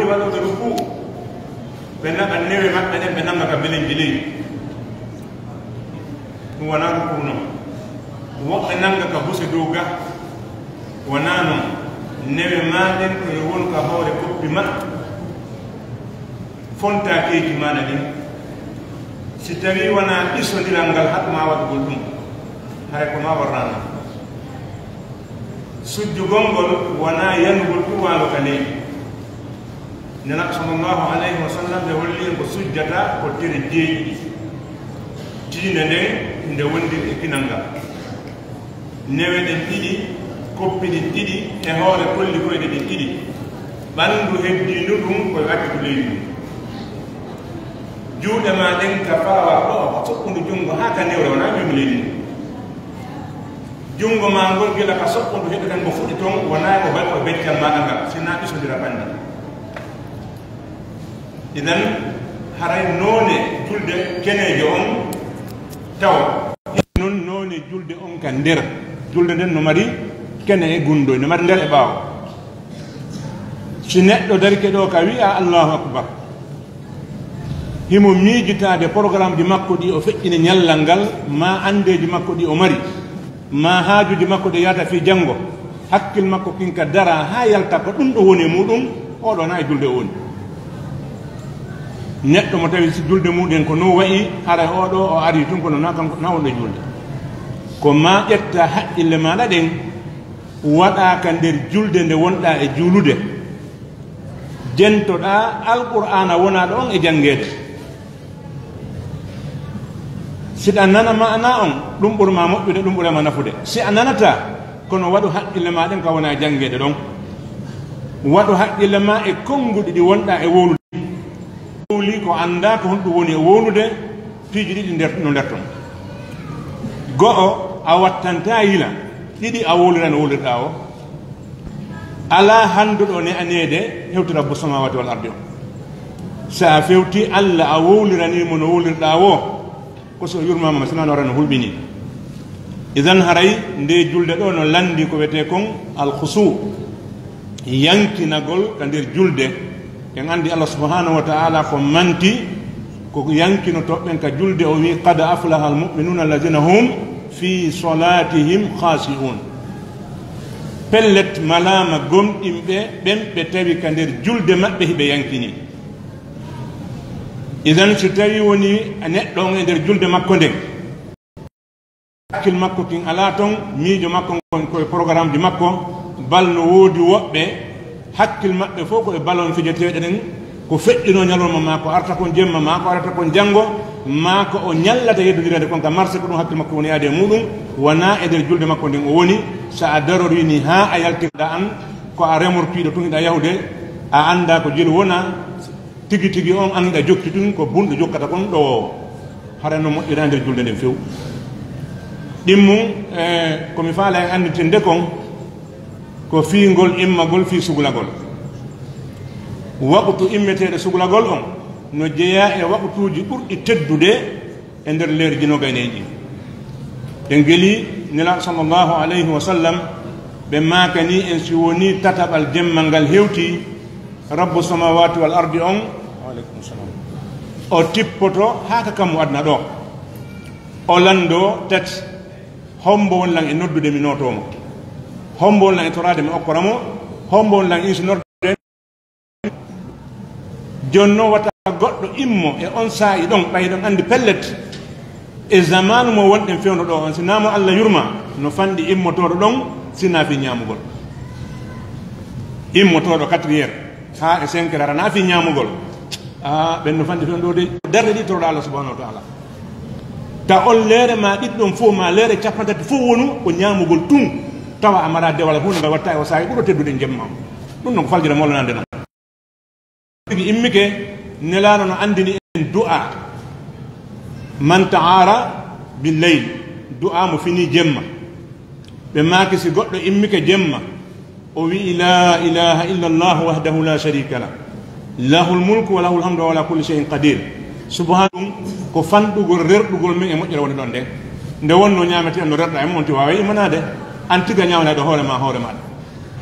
wodi wado do ruku benna kan newe mabbe den benna ka belen bili wana ruku no wo benna ka busi doga wana no newe maden ko won ka hawre koppi ma fonta ke ki mana din si tawi wana iso dilangal hatma wad goldum hay ko ma warana sujju gongol wana yanugol tuwalo kane nana sallallahu alaihi wasallam de wolli ko sujjata ko tere deeji tine de nde wondi e kinanga newe den didi koppini didi e hoore kolli ko de didi bandu heddi nudum ko watti leydi juude ma den ka faawa ko sokkundu jungo ha ka newre wana mi leydi jungo ma ngol gila ka sokkundu hedde tan mo fudi ton wana ko bal ko beccal ma anga sina iso dira bandi idan haray none julde kenejo on taw non none julde on kan der julde den no mari kene e gundo no mari der e baaw si neddo dari ke do ka wi'a Allahu akbar himo miijitaade programme di makko di o feccine nyallal ngal ma andeji makko di o mari ma haajuji makko de yata fi jango hakkil makko kinka dara ha yalta ko dum do woni mudum o do na e julde woni neddo mo tawi si julde muden ko no wayi ara o do o ari tun ko no kanko na wonde julde ko ma ƴetta haqqille maɗa ɗen waɗa ka nder julde nde wonɗa e juulude jentoɗa alqur'ana wonaɗo on e jangede siɗa nana mana on ɗum ɓurma moƴƴude ɗum ɓurama nafude si a nanata kono waɗu haqqille ma ɗen ka wona e jangede ɗon waɗu haqqille ma e konguɗi ɗi wonɗa e wowlude wowli ko anda ko honɗum woni e wowlude piiji ɗiɗi no nderton go'o a wattanta yila ɗiɗi a wowlira no wowlirɗa o ala handuɗo ne anede hewti rabbu samawati wal ardi o sa fewti allah a wowliranimo no wowlirɗa o ko so yurmama sinano wara no hulɓini idan haray nde julde ɗo no landi ko wiyete kon alkhusu yankinagol ka nder julde en andi allah subhanahu wa ta'ala ko manti ko yankino toɓɓen ka julde o wi qad aflaha almu'minuna alladhina hum fi salatihim khasi'un pellet malama gomɗimɓe ɓen ɓe tawi ka nder julde maɓɓe hiɓe yankini idan so tawi woni neɗɗo on e nder julde makko nden hakkil makko kin ala ton miijo makko gon koye programme ji makko bal no woodi woɓɓe hakkil maɓɓe fof koye balon fijeteɗe ɗen ko feƴƴino ñalorma ma ko arta kon jemma ma ko arata kon janngo ma ko o ñallata yeddodirede kon ka marché ko ɗum hakkil makko woni yaade muɗum wona e nder julde makko nden o woni so a darorini ha a yaltirɗa an ko a remortiɗo tun hiɗa yahude a anda ko jelu wona tigi tigi on annda jokki ɗum ko bunɗo jokkata kon ɗo harano moƴƴira nder julde nden few ɗimmum komi faala en anditinde kon ko fiingol immagol fi sugulagol waqtu immeteɗo sugulagol on no jeeya e waqtuji ɓurɗi teddude e nder leerji no gayneji ɓe ngeli nela sallllahu alayhi wa sallam ɓe makani en si woni tataɓal jemmal ngal hewti rabbu samawati wal ardi on waaleykum salam o tippoto haka kammo adna ɗo o lando tati hombo wonlan e noddude mi notomo hombo wonlan e torade mi okkoramo hombo wonlan insi norde jonno wata goɗɗo immo e on saa'i ɗon ɓayɗon andi pellet e zamanu mo wonɗen fewno ɗo on sinamo allah yurma no fanɗi immotoɗo ɗon sina fi ñamugol immotoɗo 4 heures ha e 5 heures ana fi ñamugol ɓen no fanɗi fewno ɗo de darde ɗi toroɗo allah subhanahu wa taala ta on leere ma ɗiɗɗon fof ma leere capantati fof wonu ko ñamugol tun tawa amara dewal hunde ngal watta e o saa'i ɓuuro teddude jemma ɗum noon ko faljira mollanande noon immike nelano no andini en du'a man ta'ara bil layl du'a mo fini jemma be maki si goddo immike jemma o wi la ilaha illa allah wahdahu la sharika la lahul mulku wa lahul hamdu wa ala kulli shay'in qadir subhanahu ko fandugol rerdugol men e mojjere woni don de nde wonno nyamete en no rerda e monti wawi imanade antiga nyawna do hoore ma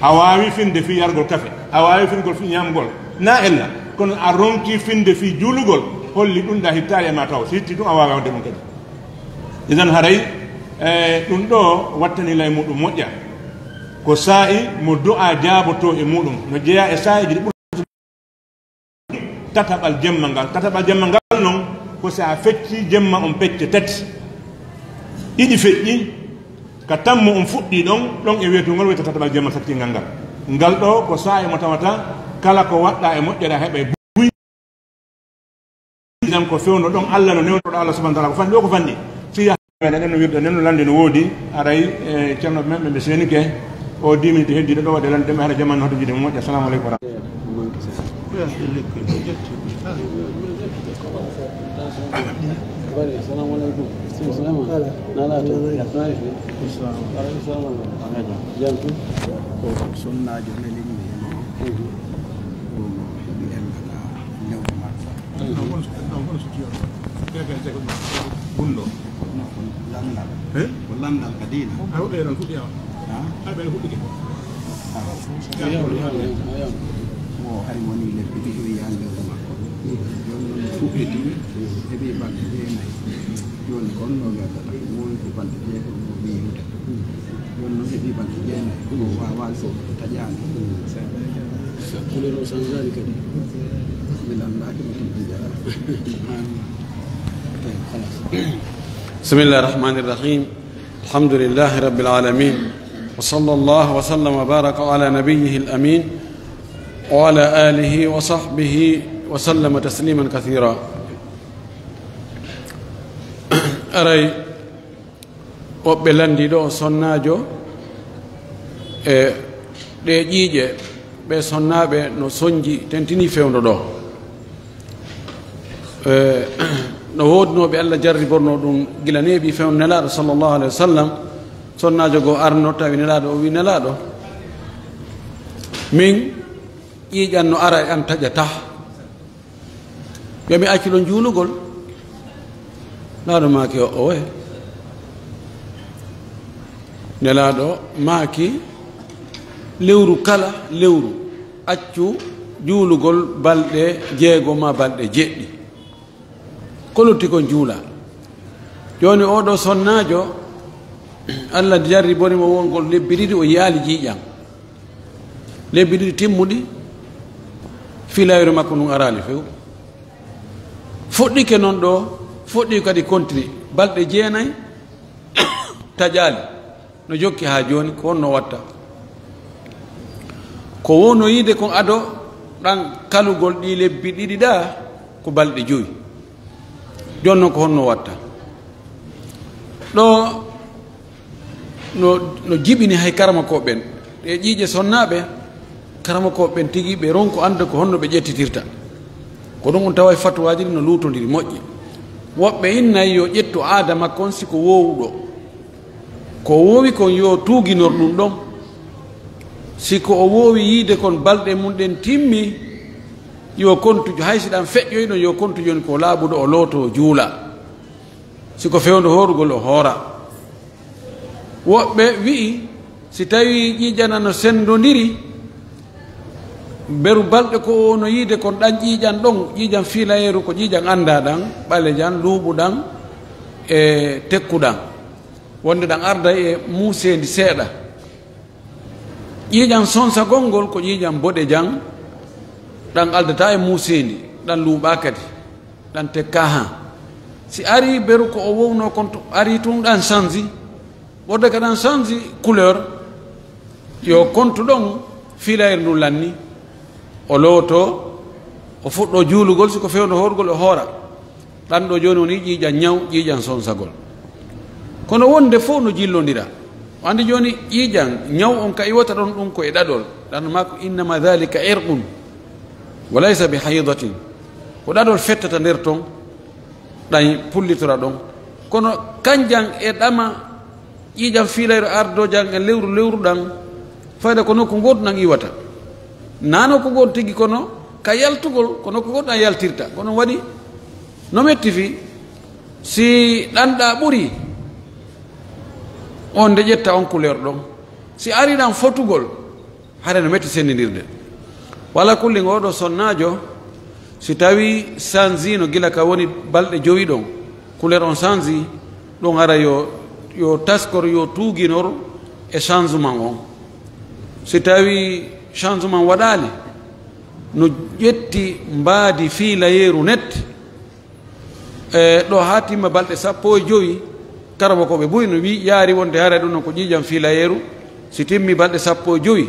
a wawi finde fi yargol kafe a wawi fingol fi nyamgol na ella kono a ronki finde fi julugol holli ɗum da hittare ma taw sitti ɗum a wawa wadde ɗum kadi idan haray ɗum ɗo wattani lay muɗum moƴƴa ko sa'i mo du'a jaaboto e muɗum no jeeya e sa'i ji tataɓal jemma ngal noon ko sa fecci jemma on pecce tati ɗiɗi feƴƴi ka tammo on fuɗɗi ɗon e wiyetugol wiyata tataɓal jemma sattingal ngal ɗo ko sa'i mo tawata kala ko waɗɗa e moƴƴere heɓe buy dan ko fewno ɗon Allah no newtoɗo Allah subhanahu wa ta'ala ko fanɗi o ko fanɗi si enen no wirde nen no lande no woodi aray ceerno men ɓe senike o 10 minutes heddiɗo ɗo waɗe lande ɗeme hara jamanu hoto jiide mo moƴƴa assalamu aleykum wa landal kadina rahmatullahi mo hay woni lebbi ɗiɗo yande makko joni fuɗɗiti heɓi balɗe jeenayyi joni kon no gaddata woni ko balɗe jeegom mo wiwde joni noon heɓi balɗe jeenayyi ko wawa so taƴani kulero sanjani kadi mi landaki mi tiddijara بسم الله الرحمن الرحيم الحمد لله رب العالمين وصلى الله وسلم وبارك على نبيه الأمين وعلى آله وصحبه وسلم تسليما كثيرا أري وبلندي دو سناجو ɗe ƴiiƴe ɓe sonnaɓe no soñji tentini fewndo ɗo no wodnoɓe Allah jarriborno ɗum gila neeɓi fewn nelaɗo sallllahu alayhi wa sallam sonnajo goo arno tawi nelaɗo o wi nelaɗo min ƴiiƴan no ara e an taƴata yomi accilo juulugol laɗo maaki o owe nelaɗo maaki lewru kala lewru accu juulugol balɗe jeego ma balɗe jeɗɗi kolutti kon juula joni oɗo sonnajo Allah jarri bonimo wongol lebbi ɗiɗi o yaali jiiƴam lebbi ɗiɗi timmuɗi filayru makko ɗum arali few fuɗɗike noon ɗo fuɗɗi kadi continue balɗe jeenayyi taƴali no jokki ha joni ko wonno watta ko wonno yiide kon ado ɗan kalugol ɗi lebbi ɗiɗi ɗa ko balɗe joyi jonno ko honno watta ɗo no jibini hay karamakoɓen ɗe ƴiiƴe sonnaɓe karamakoɓen tigi ɓe ronko anda ko honno ɓe ƴettitirta ko ɗum on tawa fatuwaji ɗi no lutodiri moƴƴi woɓɓe innayi yo ƴettu aada makko on siko wowuɗo ko wowi kon yo tuuginor ɗum ɗon siko o wowi yiide kon balɗe mum ɗen timmi yo kontujo hay si ɗan feƴƴoyɗon yo kontu joni ko laaɓuɗo o looto juula siko fewndo horugol o hoora woɓɓe wi'i si tawi ƴiiƴana no sendodiri beru balɗe ko no yiide kon ɗan ƴiiƴan ɗon ƴiiƴan filayeru ko ƴiiƴan annda ɗan ɓale jan luuɓu ɗan e tekku ɗan wonde ɗan arda e muusendi seeɗa ƴiiƴan sonsa gongol ko ƴiiƴan boɗe jan ɗan aldata e muusendi ɗan luuɓa kadi ɗan tekka ha si ari beru ko o wowno kon to ari tun ɗan changi ɓodde ka ɗan changi couleur yo kontu ɗon filayre ndu lanni o looto o fuɗɗo juulugol siko fewno horgol o hoora ɗan ɗo joni woni ƴiiƴan ñaw ƴiiƴan sonsagol kono wonde fof no jillodira andi joni ƴiiƴan ñaw on ka iwata ɗon ɗum ko e ɗaɗol ɗan mako innama dhalika irqun wa laysa bi haydatin ko ɗaɗol fettata nder ton ɗan pullitora ɗon kono kanjan e ɗama ƴiiƴan fiilayro ardojan e lewru ɗan fayda ko nokku goto ɗan iwata nano ko gon tigi kono ka yaltugol ko nokku goto ɗan yaltirta kono waɗi no metti fi si ɗanɗa ɓuuri on nde ƴetta on couleur ɗon si ari ɗan fotugol hare no metti sendidirde wala kulli ngoɗo sonnajo si tawi sansino gila ka woni balɗe joyi ɗon couleur on changi ɗon ara yo taskor yo tuuginor e changement on si tawi changement waɗali no ƴetti mbaadi fiilayeru net ɗo ha timma balɗe 15 karabo koɓe ɓuri no wi yaari wonde hara ɗum non ko ƴiƴam fiilayeru si timmi balɗe 15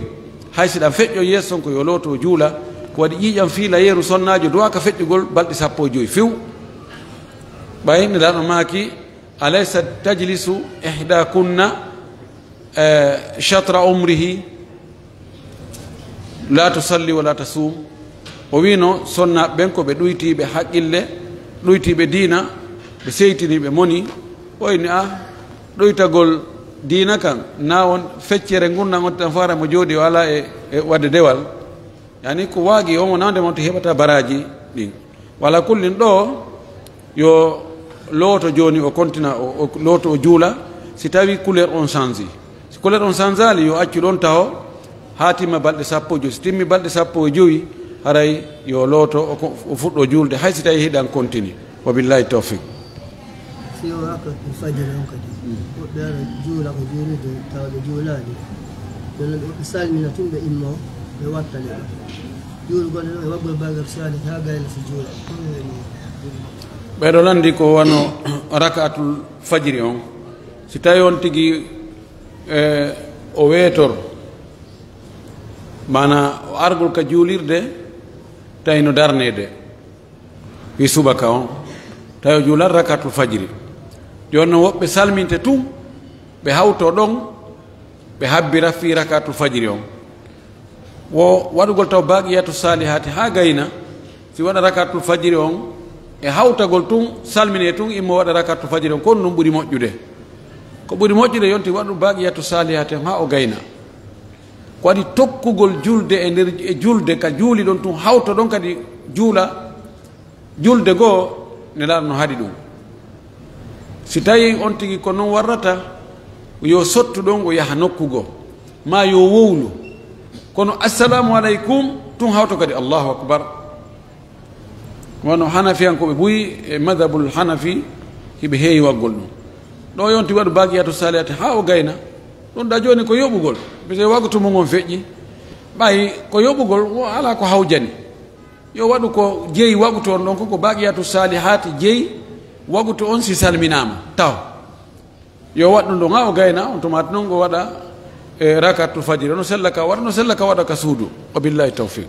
hay si ɗan feƴƴo yeeson ko yo looto juula ko waɗi ƴiƴam fiilayeru sonnajo duwaka feƴƴugol balɗe 15 few ɓay nelaɗo maaki alaysa tajlisu ihda kunna chatra umrihi la tusalli wala tasum o wino sonnaɓe ɓen ko ɓe ɗuytiɓe haqqille ɗuytiɓe diina ɓe seytiniɓe moni ɓoyni a ɗoytagol diina kan na on feccere gurnan on tan fara mo jooɗi o ala e wadde dewal yani ko waagi omo nawde mon to heɓata baraji ɗin wala kullin ɗo yo looto joni o continue o looto o juula si tawi couleur on changi si couleur on changeali yo accu ɗon taw ha timma balɗe 15 si timmi balɗe 15 haray yo looto o fuɗɗo juulde hay si tawi hiɗan continue wabillahi tawfiq si o wakkati fajiri on kadi woɓɓe ara juula ko juulide tawa ɓe juulani jonon ɓe salmina tun ɓe immo ɓe wattane ɗo juulgol ɗo e waggol bagal sali ha gayna so juula ɓeɗo landi ko wano rakatul fajiri on si tawi on tigi o weetor mana o argol ka juulirde tawi no darnede wi subaka on tawi o juulat rakatul fajiri joni noon woɓɓe salminte tun ɓe hawto ɗon ɓe habbira fi rakatul fajiri on wo waɗugol taw baqiyatu salihati ha gayna si waɗa rakatul fajiri on e hawtagol tun salmine tun immo waɗa rakatul fajiri on kono ɗum ɓuri moƴƴude ko ɓuri moƴƴude yonti waɗu baqiyatu salihati ha o gayna ko waɗi tokkugol julde e nder e julde ka juuli ɗon tun hawta ɗon kadi juula julde goo nelaɗo no haɗi ɗum si tawi on tigi ko noon warrata yo sottu ɗon o yaha nokkugo ma yo wowlu kono assalamu aleykum tun hawta kadi allahu akbar wono hanafiyankoɓe ɓuyi e madhabul hanafi hiɓe heewi waggol ɗum ɗo yonti waɗu baqiyatu salihati ha o gayna ɗum da joni ko yoɓugol bise wagtu mum on feƴƴi ɓay ko yoɓugol ala ko hawjani yo waɗu ko jeeyi wagtu on ɗon koko baqiyatu salihati jeeyi wagtu on si salminama taw yo waɗɗum ɗon ha o gayna on tomata noon go waɗa e rakatul fajiri ono sella ka waɗa no sella ka waɗa ka suudu wa billahi tawfiq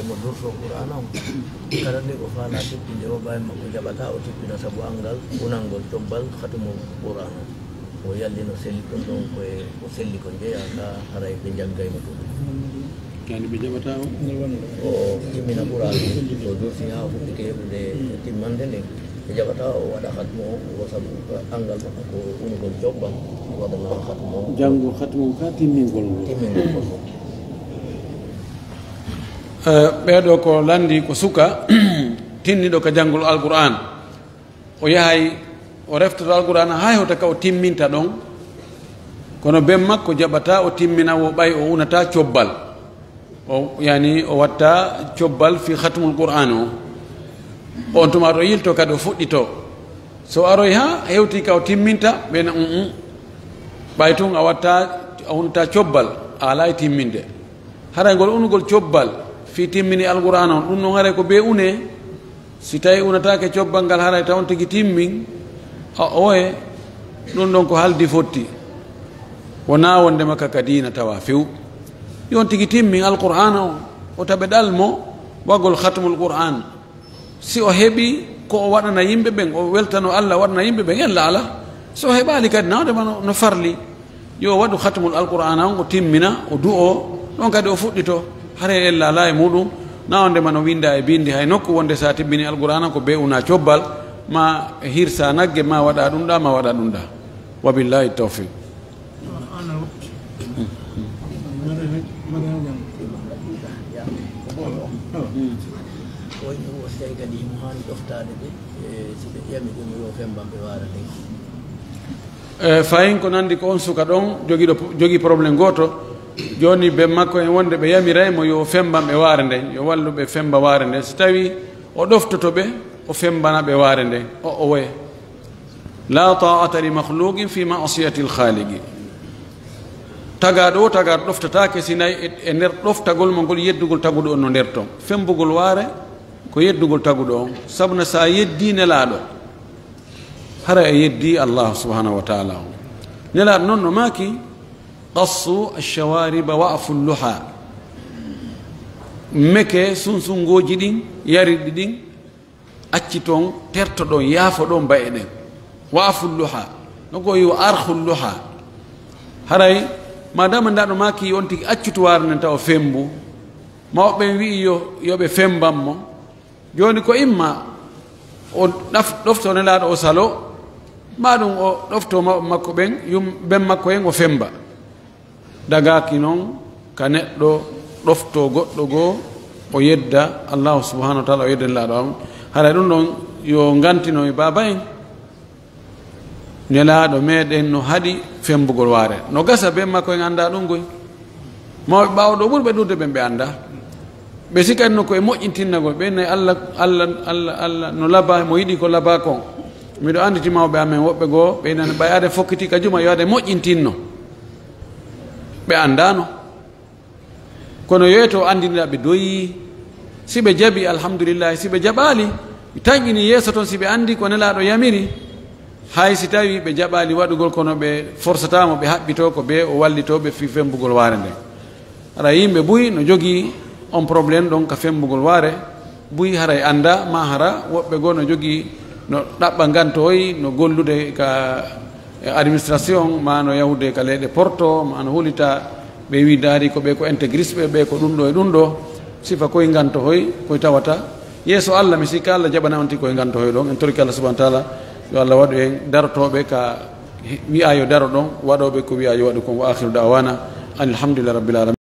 mo durto qur'ana o kala nde o faala teppinde o ɓawi makko jaɓata o teppina saabu angal wonalngol tobbal hatumo qur'ana o yallino selli ɗon ɗon koye o selli ko jeeya ka haray ɓe jaggaymo ɗum yani ɓe jaɓata o timmina qur'ana o dursi ha fuɗɗike heɓude timmande nden ɓe jaɓata o waɗa hatmo o saabu angal makko ko unugol jobbal waɗana hatmo janggo hatmo ka timmingol ngol ɓeɗo ko landi ko suka tinniɗo ka janngol alqur'an o yahay o reftoto alqur'an hay hota ka o timminta ɗon kono ben makko jaɓata o timmina wo ɓay o unata cobbal o yani o watta cobbal fi hatmul qur'an o on tuma to yilto kadi o fuɗɗito so aroy ha hewti ka o timminta ɓena ɓay tun a watta a unata cobbal a ala e timminde haray ngol unugol cobbal fi timmini alqur'an on ɗum noon haray ko be une si tawi unatake cobbal ngal haray taw on tigi timmin oye ɗum ɗon ko haldi fotti wona wonde makka ka diina tawa few yon tigi timmin alqur'an o taɓe ɗalmo waggol hatmul qur'an si o heɓi ko o waɗana yimɓe ɓen o weltano allah waɗana yimɓe ɓen ella ala so heɓali kadi nawdema no farli yo waɗu hatmul alqur'an on o timmina o du'o ɗon kadi o fuɗɗito hare ella ala e muɗum na wondema no winda e bindi hay nokku wonde sa tibbini alqur'ana ko be una cobbal ma hirsa nagge ma waɗa ɗum ɗa ma waɗa ɗum ɗa wa billahi tawfiq woni o tawi kadi mo hani ɗoftade ɓe si ɓe ƴami ɗum yo femban ɓe waara nden fayin ko nandi ko on suka ɗon jogi probléme goto joni ɓe makko en wonde ɓe yamiraymo yo fembam ɓe waare nden yo walluɓe femba waare nden so tawi o ɗoftoto ɓe o fembana ɓe waare nden o woye la ta'ata li makhluqin fi ma'siyati al-khaliqi tagaɗo o tagaɗo ɗoftatake sinayi e nder ɗoftagol mo ngol yeddugol taguɗo on no nder ton fembugol waare ko yeddugol taguɗo on sabuna sa yeddi nelaɗo hara e yeddi Allah subhanahu wa ta'ala o nelaɗo noon no maki qassu ash-shawariba wa afulluha meke sunsungoji ɗin yariɗi ɗin acci toon terto ɗon yaafo ɗon baye ɗen wa afulluha no go yo arhulluha haray madama ndaɗo maki on tigi accutu waare nden taw fembu mawɓe wi yoɓe fembammo joni ko imma o ɗofto nelaɗo o salo maɗum o ɗofto mawɓe makko ɓen ɓen makko en o femba dagaki noon ka neɗɗo ɗofto goɗɗo goo o yedda allahu subhanahu wa taala o yedda nelaɗo am haray ɗum ɗon yo gantino e baba en nelaɗo meɗen no haɗi fembugol waare no gasa ɓen makko en anda ɗum goy mawɓe ɓawɗo ɓurɓe ɗurde ɓen ɓe anda ɓe sikatno koye moƴƴintinnagol ɓe nayi allah no laba mo yiɗi ko laba kon miɗo anditi mawɓe amen woɓɓe goo ɓe nani ɓay ade fokkiti ka juma yo ade moƴƴintinno ɓe andano kono yoyto andinira ɓe doyi si ɓe jaabi alhamdulillahi si ɓe jaɓali taƴƴini yeeso toon si ɓe andi ko nelaɗo yamiri hay si tawi ɓe jaɓali waɗugol kono ɓe forsatamo ɓe haɓɓito ko ɓe o wallitoɓe fi fembugol waare nden ara yimɓe buy no jogui on probléme ɗon ka fembugol waare buy haray anda ma hara woɓɓe goo no jogui no ɗaɓɓa gantoyi no gollude ka administration ma no yahude ka leyɗe porto ma no hulita ɓe wi daari ko ɓe ko intégriste ɓe ko ɗum ɗo e ɗum ɗo sifa koye gantohoy koye tawata yeeso allah mi sikka allah jaɓana on ti koye gantohoy ɗon en torki allah subahana taala yo allah waɗu en darotoɓe ka wi'a yo daro ɗon waɗoɓe ko wi'a yo waɗu kon wa akhiru da'wana alhamdulillah rabbil alamin